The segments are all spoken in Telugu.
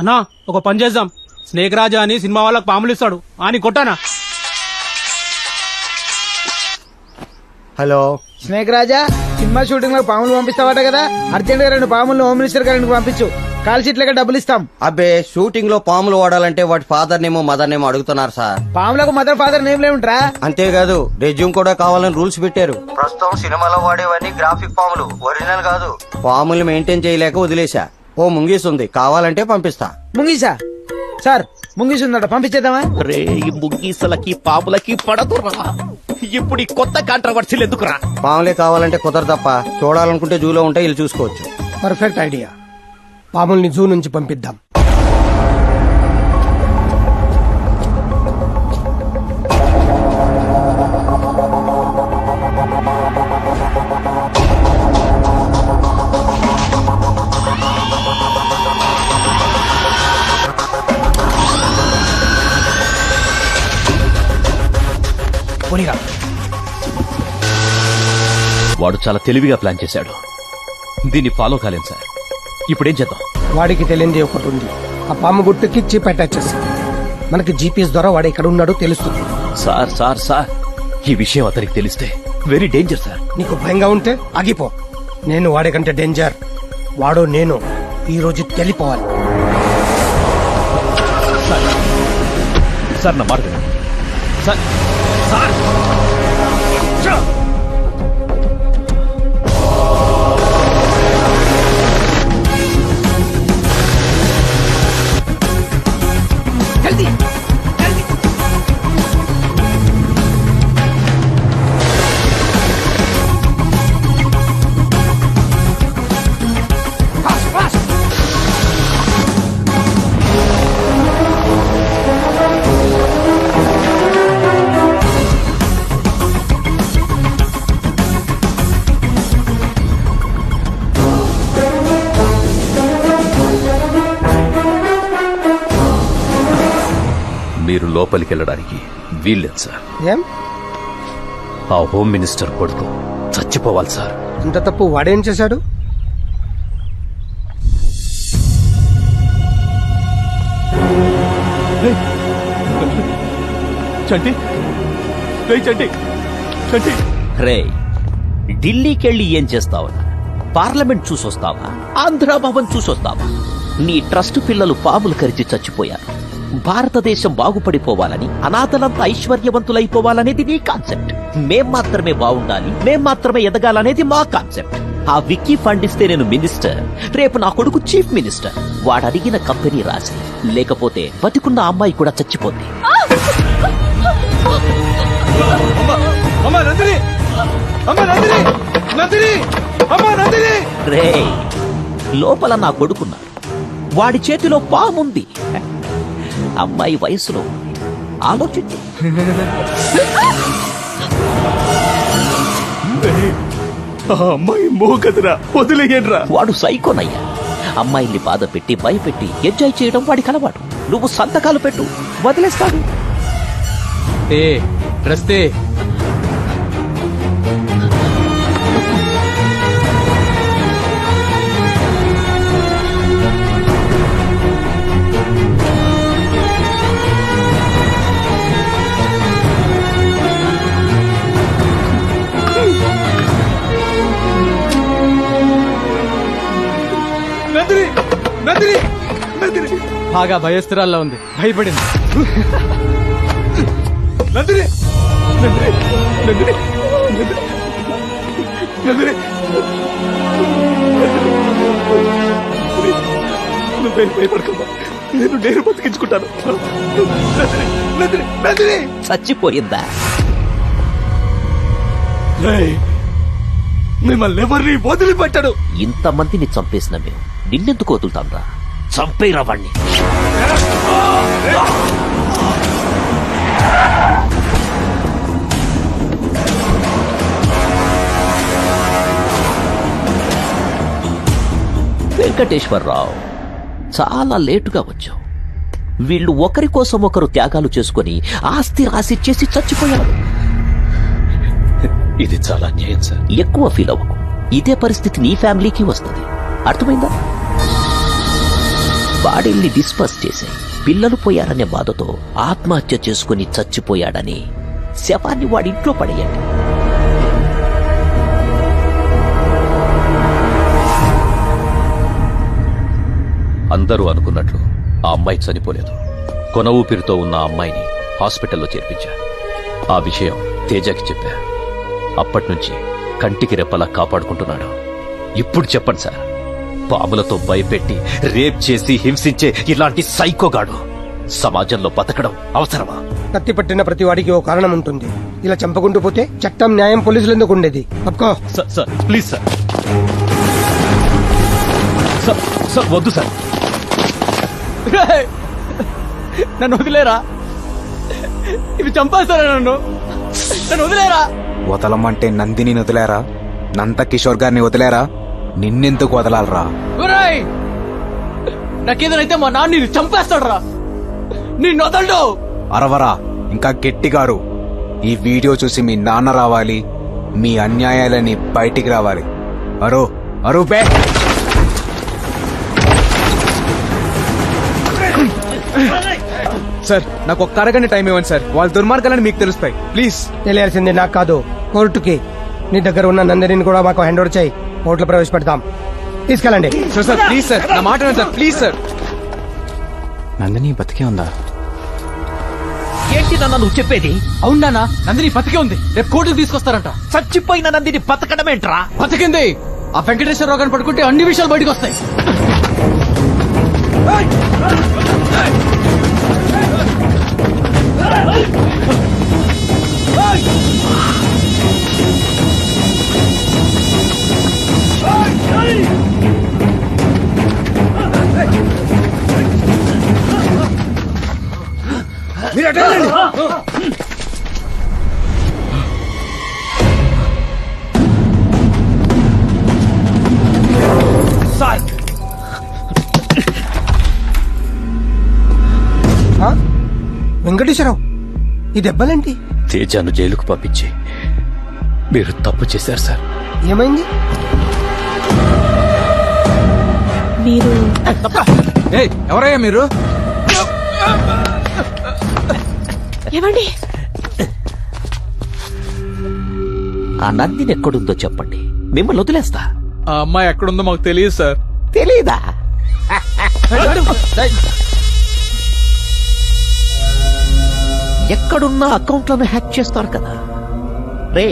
అన్నా ఒక పని చేద్దాం, స్నేక్ రాజా అని సినిమా వాళ్ళకి పాములు ఇస్తాడు అని కొట్టానా. హలో స్నేక్ రాజా, సినిమా షూటింగ్ లో పాములు పంపిస్తావట కదా, అర్జెంట్ గా 2 పాములు హోమ్ మినిస్టర్ గారికి పంపించు. కాల్ షీట్ లెక్క డబ్బులు ఇస్తాం. అబ్బే షూటింగ్ లో పాములు వాడాలంటే వాటి ఫాదర్ నేమో మదర్ నేమో అడుగుతున్నారు సార్. పాములకు మదర్ ఫాదర్ నేమ్ లేవుంట్రా. అంతేకాదు రెజ్యూమ్ కూడా కావాలని రూల్స్ పెట్టారు. ప్రస్తుతం సినిమాలో వాడేవన్నీ గ్రాఫిక్ పాములు, ఒరిజినల్ కాదు. పాములు మెయింటైన్ చేయలేక వదిలేశా. ఓ ముంగీస్ ఉంది, కావాలంటే పంపిస్తా. ముంగీసా? సార్ ముంగీస్ ఉందట, పంపించేద్దామా? రే ఈ ముగ్గీసలకి పాములకి పడదురా. ఇప్పుడు ఈ కొత్త కాంట్రవర్సీలు ఎందుకురా? పాములే కావాలంటే కుదరదప్ప. చూడాలనుకుంటే జూలో ఉంటే ఇల్లు చూసుకోవచ్చు. Perfect idea. పాముల్ని జూ నుంచి పంపిద్దాం. వాడు చాలా తెలివిగా ప్లాన్ చేశాడు. దీన్ని ఫాలో కాలేం సార్. ఇప్పుడేం చేద్దాం? వాడికి తెలియంది ఒకటి ఉంది. ఆ పాము గుర్తుకి చిప్ అటాచ్ చేస్తాం. మనకి జీపీఎస్ ద్వారా వాడు ఎక్కడ ఉన్నాడో తెలుస్తుంది. సార్ సార్ సార్, ఈ విషయం అతనికి తెలిస్తే వెరీ డేంజర్ సార్. నీకు భయంగా ఉంటే ఆగిపో. నేను వాడికంటే డేంజర్. వాడు నేను ఈ రోజు తెలిపోవాలి. సార్ నా మాట వినండి. సార్ సార్ మీరు లోపలికి వెళ్ళడానికి వీల్లేదు సార్. ఏం? ఆ హోమ్ మినిస్టర్ కొడుకు చచ్చిపోవాలి సార్. ఇంత తప్పు వాడేం చేశాడు? చంటి చంటి చంటి రే, ఢిల్లీకెళ్ళి ఏం చేస్తావా? పార్లమెంట్ చూసొస్తావా? ఆంధ్రభవన్ చూసొస్తావా? నీ ట్రస్ట్ పిల్లలు పాములు కరిచి చచ్చిపోయారు. భారతదేశం బాగుపడిపోవాలని, అనాథలంతా ఐశ్వర్యవంతులైపోవాలనేది నీ కాన్సెప్ట్. మేం మాత్రమే బాగుండాలి, మేం మాత్రమే ఎదగాలనేది మా కాన్సెప్ట్. ఆ విక్కీ ఫండ్ ఇస్తే నేను మినిస్టర్, రేపు నా కొడుకు చీఫ్ మినిస్టర్. వాడు అడిగిన కంపెనీ రాసి, లేకపోతే బతికున్న అమ్మాయి కూడా చచ్చిపోద్ది. రే, లోపల నా కొడుకున్నాడు. వాడి చేతిలో పాముంది. అమ్మాయి వయసులో ఆలోచించు. అమ్మాయి మోగదురా, వదిలేయండిరా. వాడు సైకోనయ్యా. అమ్మాయిల్ని బాధ పెట్టి భయపెట్టి ఎంజాయ్ చేయడం వాడికి అలవాటు. నువ్వు సంతకాలు పెట్టు, వదిలేస్తాడు. రస్తే బాగా భయస్థిరాల్లో ఉంది, భయపడింది. భయపడకమ్మా, నేను బతికించుకుంటాను. చచ్చిపోయిందా? మిమ్మల్ని ఎవరిని వదిలిపెట్టాడు. ఇంతమందిని చంపేసిన మేము నిన్నెందుకు వదులుతాంరా? చంపేరా వాణ్ణి. వెంకటేశ్వరరావు, చాలా లేటుగా వచ్చావు. వీళ్ళు ఒకరి కోసం ఒకరు త్యాగాలు చేసుకుని ఆస్తి రాసిచ్చేసి చచ్చిపోయారు. ఇది చాలా అన్యాయం సార్. ఎక్కువ ఫీల్ అవ్వకు. ఇదే పరిస్థితి నీ ఫ్యామిలీకి వస్తుంది. అర్థమైందా? బాడీల్ని డిస్పర్స్ చేసి పిల్లలు పోయారనే బాధతో ఆత్మహత్య చేసుకుని చచ్చిపోయాడని శవాన్ని వాడింట్లో పడేయండి. అందరూ అనుకున్నట్లు ఆ అమ్మాయి చనిపోలేదు. కొన ఊపిరితో ఉన్న ఆ అమ్మాయిని హాస్పిటల్లో చేర్పించా. ఆ విషయం తేజకి చెప్పా. అప్పట్నుంచి కంటికి రెప్పలా కాపాడుకుంటున్నాడు. ఇప్పుడు చెప్పండి సార్, పాములతో భయపెట్టి రేప్ చేసి హింసించే ఇలాంటి సైకోగాడు సమాజంలో బతకడం అవసరమా? కత్తి పట్టిన ప్రతి వాడికి ఓ కారణం ఉంటుంది. ఇలా చంపకుంటూ పోతే చట్టం, న్యాయం, పోలీసులు ఎందుకు ఉండేది? తప్పుకో. Sir please sir. సార్ వద్దు సార్. నన్ను వదిలేరా, ఇవి చంపేస్తారా నన్ను వదిలేరా. వదలమంటే నందిని వదిలేరా? నంద కిషోర్ గారిని వదిలేరా? నిన్నెందుకు వదలాలరా? ఒరేయ్, నాకేదైతే మా నాన్న చంపేస్తాడు రా, నిన్ను వదలడు. అరవరా, ఇంకా గట్టిగారు. ఈ వీడియో చూసి మీ నాన్న రావాలి, మీ అన్యాయాలని బయటికి రావాలి. అరో అరో బే. సార్ నాకు ఒక్క అరగంట టైం ఇవ్వండి సార్. వాళ్ళ దుర్మార్గాలని మీకు తెలుస్తాయి. ప్లీజ్. తెలియాల్సింది నాకు కాదు, కోర్టుకి. నీ దగ్గర ఉన్న నందిని కూడా మాకు హ్యాండ్ ఓవర్ చేయి. కోర్టులో ప్రవేశపెడతాం. తీసుకెళ్ళండి. సార్ ప్లీజ్ సార్, నా మాట వినండి సార్. Please sir. నందిని బతికే ఉందా? ఏంటి నాన్న నువ్వు చెప్పేది? అవునా, నందిని బతికే ఉంది. రేపు కోర్టుకు తీసుకొస్తారంట. చచ్చిపోయిన నందిని బతకడమేంట్రా? బతికింది. ఆ వెంకటేశ్వరరావు గారిని పడుకుంటే అన్ని విషయాలు బయటకు వస్తాయి. ఆ? వెంకటేశ్వరరావు, ఈ దెబ్బలేంటి? తేజాను జైలుకు పంపించి మీరు తప్పు చేశారు సార్. ఏమైంది? మీరు ఎవరయ్యా మీరు? ఏమండి? ఆ నందిని ఎక్కడుందో చెప్పండి, మిమ్మల్ని వదిలేస్తా. ఆ అమ్మాయి ఎక్కడుందో మాకు తెలియదు సార్. తెలీదా? ఎక్కడున్నా అకౌంట్లను హ్యాక్ చేస్తారు కదా. రే,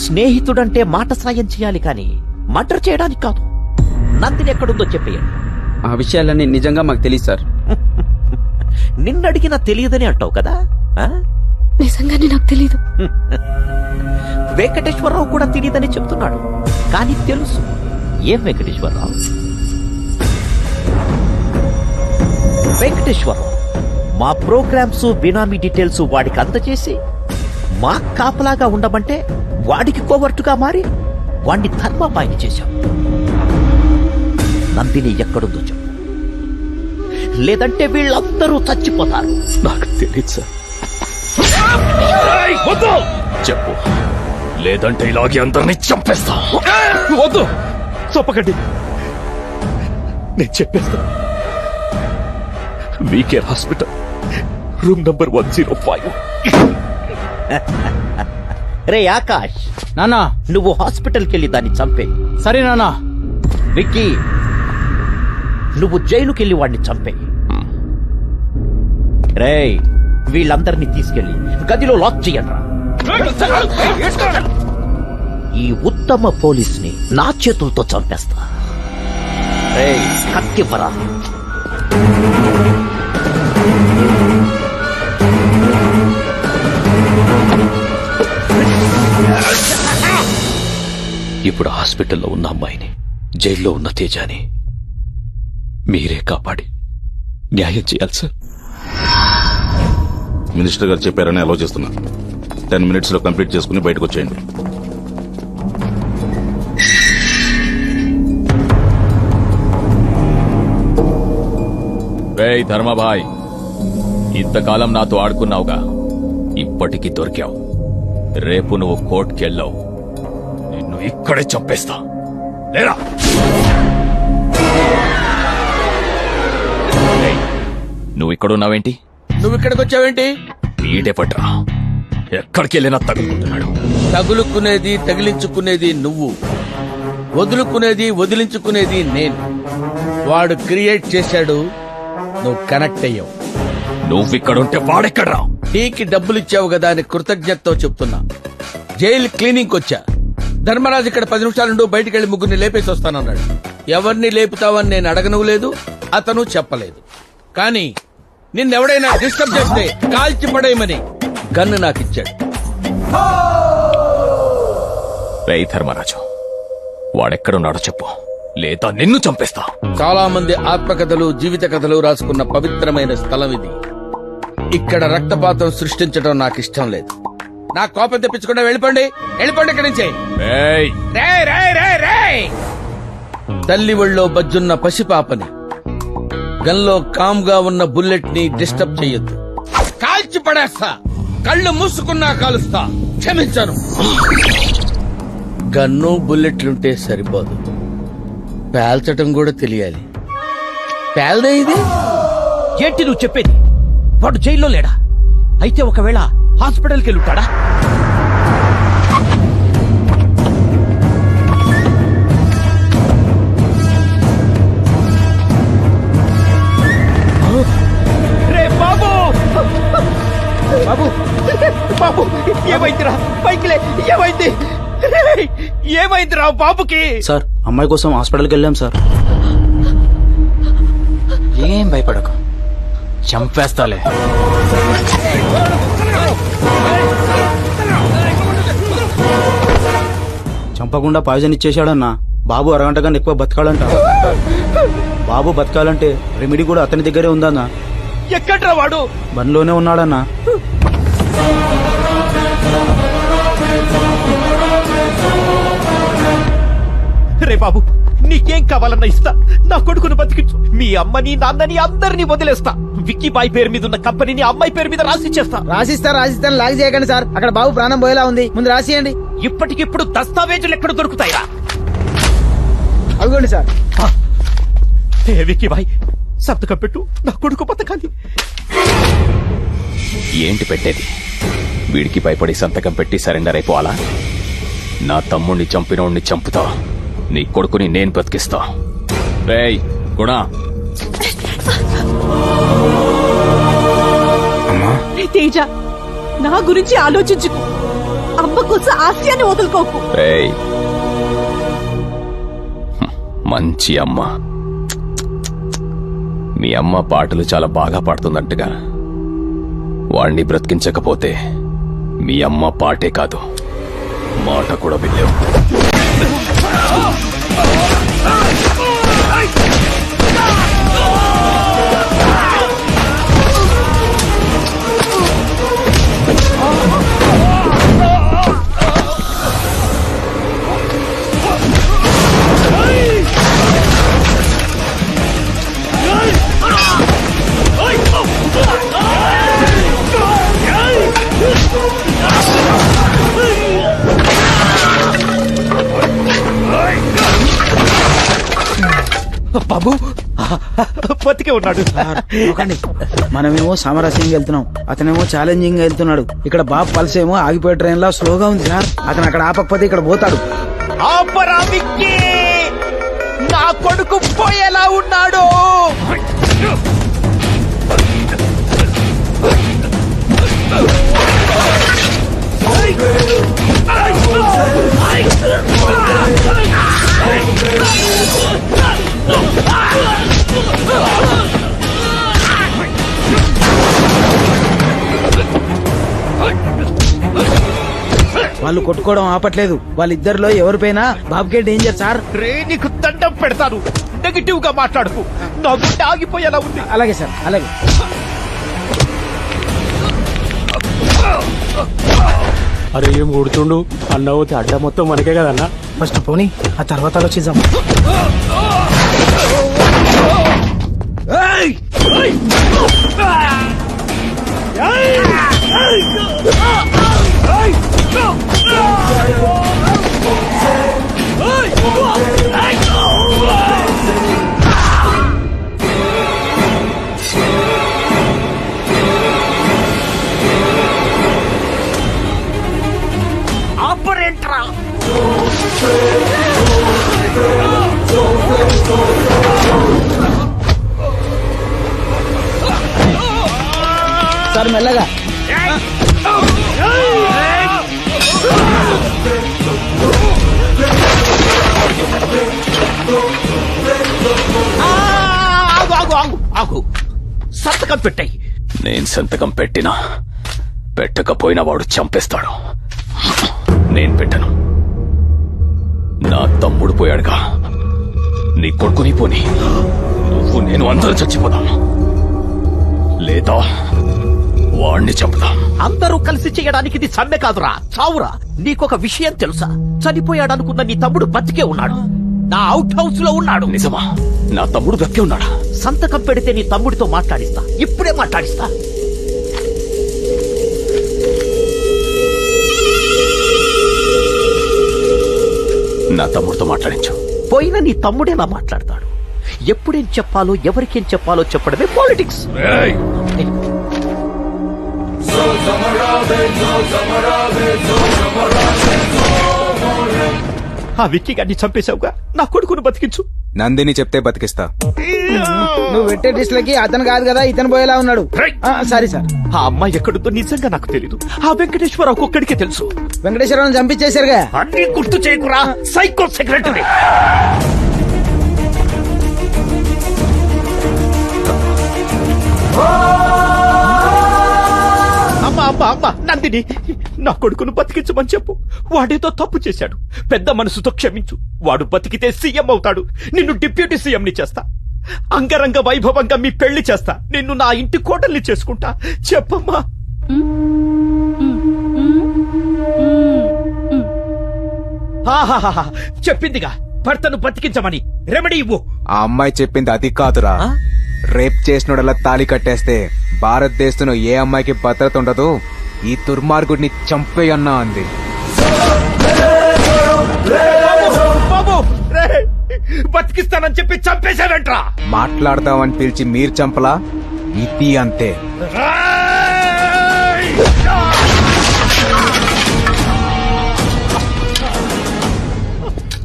స్నేహితుడంటే మాట సాయం చేయాలి కానీ మర్డర్ చేయడానికి కాదు. నందిని ఎక్కడుందో చెప్పేయండి. ఆ విషయాలన్నీ నిజంగా మాకు తెలియదు సార్. నిన్నడిగినా తెలియదని అంటావు కదా. ఆ? నిజంగానే నాకు తెలీదు. వెంకటేశ్వరరావు కూడా తెలియదని చెప్తున్నాడు, కానీ తెలుసు. ఏం వెంకటేశ్వరరావు? వెంకటేశ్వరరావు మా ప్రోగ్రామ్స్, బినామీ డీటెయిల్స్ వాడికి అందజేసి మా కాపలాగా ఉండమంటే వాడికి కోవర్టుగా మారి వాడిని ధర్మపాయని చేశాం. నందిని ఎక్కడుందో చెప్పు, లేదంటే వీళ్ళందరూ చచ్చిపోతారు. నాకు తెలియదు సార్. చెప్పు, లేదంటే ఇలాగే అందరినీ చంపేస్తా. వద్దు, చంపకండి. నేను చెప్పేస్తా. వీకే హాస్పిటల్, రూమ్ నంబర్ 105. రే ఆకాష్, నానా నువ్వు హాస్పిటల్కి వెళ్ళి దాన్ని చంపే. సరే నానా. విక్కీ, నువ్వు జైలుకెళ్ళి వాడిని చంపే. రేయ్, వీళ్ళందరినీ తీసుకెళ్లి గదిలో లాక్ చెయ్యండి. ఈ ఉత్తమ పోలీస్ని నా చేతులతో చంపేస్తా. రేయ్, కత్తివ్వరా. ఇప్పుడు హాస్పిటల్లో ఉన్న అమ్మాయిని, జైల్లో ఉన్న తేజాని మీరే కాపాడి న్యాయం చేయాలి సార్. మినిస్టర్ గారు చెప్పారని అలో చేస్తున్నా. 10 minutes లో కంప్లీట్ చేసుకుని బయటకు వచ్చేయండి. రేయ్ ధర్మభాయ్, ఇంతకాలం నాతో ఆడుకున్నావుగా, ఇప్పటికీ దొరికావు. రేపు నువ్వు కోర్టుకెళ్ళావు, నిన్ను ఇక్కడే చంపేస్తా. లేరా? నువ్వు ఇక్కడున్నావేంటి? నువ్వు ఇక్కడికి వచ్చావేంటి? వీడే పట్రా ఎక్కడికి వెళ్ళినా తగులుకుంటున్నాడు. తగులుకునేది తగిలించుకునేది నువ్వు, వదులుకునేది వదిలించుకునేది నేను. వాడు క్రియేట్ చేశాడు, నువ్వు కనెక్ట్ అయ్యావు. నువ్విక్కడుంటే వాడెక్కడ్రా? టీకి డబ్బులు ఇచ్చావు కదా అని కృతజ్ఞతతో చెప్తున్నా. జైలు క్లీనింగ్ వచ్చా. ధర్మరాజు ఇక్కడ 10 నిమిషాలుండు, బయటికి వెళ్లి ముగ్గురిని లేపేసి వస్తానన్నాడు. ఎవరిని లేపుతావని నేను అడగను లేదు, అతను చెప్పలేదు. కానీ నిన్నెవడైనా డిస్టర్బ్ చేస్తే కాల్చి పడేయమని గన్ను నాకిచ్చాడు. రేయ్ ధర్మరాజు, వాడెక్కడున్నాడో చెప్పు, లేదా నిన్ను చంపేస్తా. చాలా మంది ఆత్మకథలు, జీవిత కథలు రాసుకున్న పవిత్రమైన స్థలం ఇది. ఇక్కడ రక్తపాతం సృష్టించడం నాకు ఇష్టం లేదు. నా కోపం తెప్పించకుండా వెళ్ళిపోండి, వెళ్ళిపోండి ఇక్కడి నుంచి. రేయ్ రేయ్ రేయ్ రేయ్ రేయ్! తల్లి ఒళ్ళో బజ్జున్న పసిపాపని, గన్లో కామ్ గా ఉన్న బుల్లెట్ ని డిస్టర్బ్ చెయ్యొద్దు. కాల్చి పడేస్తా, కళ్ళు మూసుకున్నా కాలుస్తా. క్షమించాను. గన్ను బుల్లెట్లుంటే సరిపోదు, పేల్చటం కూడా తెలియాలి. పేల్దే ఇది. ఏంటి నువ్వు చెప్పేది? వాడు జైల్లో లేడా? అయితే ఒకవేళ హాస్పిటల్కి వెళ్ళుంటాడా? రే బాబు! బాబు! బాబు! ఏమైందిరా? పైకిలే! ఏమైంది? రేయ్! ఏమైందిరా బాబుకి? సార్ అమ్మాయి కోసం హాస్పిటల్కి వెళ్ళాం సార్. ఏం భయపడకు, చంపేస్తాలే. చంపకుండా పాయిజన్ ఇచ్చేశాడన్నా. బాబు అరగంట కన్నా ఎక్కువ బతకాలంట. బాబు బతకాలంటే రెమెడీ కూడా అతని దగ్గరే ఉందన్నా. ఎక్కడ్రా వాడు? బండిలోనే ఉన్నాడన్నా. రే బాబు, నీకేం కావాలన్నా ఇస్తా. నా కొడుకును బతికించు. మీ అమ్మని నాన్నని అందరినీ వదిలేస్తా. విక్కీ బాయ్ పేరు మీద ఉన్న కంపెనీని అమ్మాయి పేరు మీద రాసిచ్చేస్తా. రాసిస్తాను లాగ్ చేయకండి సార్. అక్కడ బాబు ప్రాణం పోయేలా ఉంది, ముందు రాసియండి. ఇప్పటికిప్పుడు దస్తావేజులు ఎక్కడ దొరుకుతాయిరా? అదిగోండి సార్. విక్కీ బాయ్, సంతకం పెట్టు. నా కొడుకు బతకాలి. ఏంటి పెట్టేది? వీడికి భయపడి సంతకం పెట్టి సరెండర్ అయిపోవాలా? నా తమ్ముణ్ణి చంపినోడిని చంపుతా, నీ కొడుకుని నేను బతికిస్తా. రేయ్ గుణా! తేజ, నా గురించి ఆలోచించుకో. అమ్మ కోసం ఆశయాన్ని వదులుకోకు. రేయ్, మంచి అమ్మ. మీ అమ్మ పాటలు చాలా బాగా పాడుతుందంటగా. వాణ్ణి బ్రతికించకపోతే మీ అమ్మ పాటే కాదు, మాట కూడా వినలేవు. బాబు బతికే ఉన్నాడు. మనమేమో సామరస్యంగా వెళ్తున్నాం, అతనేమో ఛాలెంజింగ్ గా వెళ్తున్నాడు. ఇక్కడ బాబు పల్స్ ఏమో ఆగిపోయే ట్రైన్ లా స్లోగా ఉంది సార్. అతను అక్కడ ఆపకపోతే ఇక్కడ పోతాడు. ఆపరా విక్కీ! నా కొడుకు పోయేలా ఉన్నాడు. వాళ్ళు కొట్టుకోవడం ఆపట్లేదు. వాళ్ళిద్దరిలో ఎవరిపైనా బాబుకే డేంజర్ సార్. రే, నీకు దండం పెడతాను. నెగిటివ్ గా మాట్లాడుకు. నా గుండె ఆగిపోయేలా ఉంది. అలాగే సార్, అలాగే. అరే ఏం కొడుతుండు అన్న, పోతే అడ్డ మొత్తం మనకే కదన్నా. ఫస్ట్ పోనీ, ఆ తర్వాత ఆలోచిద్దాం. సార్ మెల్లగా. ఆగు ఆగు ఆగు ఆగు సంతకం పెట్టాయి. నేను సంతకం పెట్టినా పెట్టకపోయినా వాడు చంపేస్తాడు. నేను పెట్టను. నా తమ్ముడు పోయాడుగా, నీ కొడుకుని పోని నువ్వు నేను అందరూ చచ్చిపోదాం, లేదా వాణ్ణి చంపుదాం. అందరూ కలిసి చేయడానికి ఇది సమ్మె కాదురా, చావురా. నీకొక విషయం తెలుసా? చనిపోయాడనుకున్న నీ తమ్ముడు బతికే ఉన్నాడు, నా అవుట్ హౌస్ లో ఉన్నాడు. నిజమా? నా తమ్ముడు బతికే ఉన్నాడా? సంతకం పెడితే నీ తమ్ముడితో మాట్లాడిస్తా, ఇప్పుడే మాట్లాడిస్తా. నా తమ్ముడితో మాట్లాడించు. పోయిన నీ తమ్ముడేలా మాట్లాడతాడు? ఎప్పుడేం చెప్పాలో ఎవరికేం చెప్పాలో చెప్పడమే పాలిటిక్స్. ఆ విక్కీ గారిని చంపేశావుగా, నా కొడుకును బతికించు. నందిని చెప్తే బతికిస్తా. నువ్వు పెట్టే డిస్లకి అతను కాదు కదా, ఇతను పోయేలా ఉన్నాడు. Sorry sir. ఆ అమ్మాయి ఎక్కడుందో నిజంగా నాకు తెలీదు. ఆ వెంకటేశ్వరరావు ఒక్కడికే తెలుసు. వెంకటేశ్వరరావు చంపించేశారుగా. అన్ని గుర్తు చేయకురా, సైకో సెక్రటరీ. అమ్మా అమ్మా అమ్మా, నందిని, నా కొడుకును బతికించమని చెప్పు. వాడేదో తప్పు చేశాడు, పెద్ద మనసుతో క్షమించు. వాడు బతికితే సీఎం అవుతాడు, నిన్ను డిప్యూటీ సీఎం ని చేస్తా. అంగరంగ వైభవంగా మీ పెళ్లి చేస్తా, నిన్ను నా ఇంటి కోటల్ని చేసుకుంటా. చెప్పమ్మా. ఆహాహాహా, చెప్పిందిగా భర్తను బతికించమని. రెమెడీ ఇవ్వు. ఆ అమ్మాయి చెప్పింది అది కాదురా. రేప్ చేసినోడలా తాళి కట్టేస్తే భారతదేశంలో ఏ అమ్మాయికి భద్రత ఉండదు, ఈ దుర్మార్గుడిని చంపేయన్నా అంది. బాబు, బతికిస్తానని చెప్పి చంపేశాడంట్రా. మాట్లాడదామని పిలిచి మీరు చంపలా, ఇది అంతే.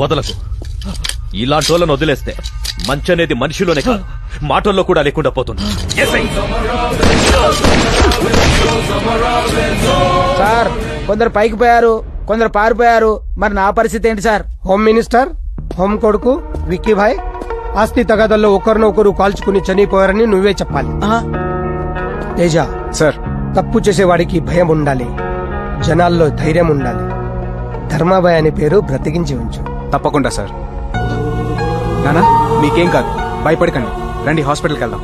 వదలకు. ఇలాంటి వాళ్ళని వదిలేస్తే మంచి అనేది మనిషిలోనే కాదు, మాటల్లో కూడా లేకుండా పోతుంది. సార్ కొందరు పైకి పోయారు, కొందరు పారిపోయారు. మరి నా పరిస్థితి ఏంటి సార్? హోమ్ మినిస్టర్, హోమ్ కొడుకు విక్కీ భాయ్ ఆస్తి తగాదల్లో ఒకరినొకరు కాల్చుకుని చనిపోయారని నువ్వే చెప్పాలి. తేజ సార్, తప్పు చేసేవాడికి భయం ఉండాలి, జనాల్లో ధైర్యం ఉండాలి. ధర్మాబాయ్ అనే పేరు బ్రతికించి ఉంచు. తప్పకుండా సార్. నానా మీకేం కాదు, భయపడకండి. రండి హాస్పిటల్కి వెళ్దాం.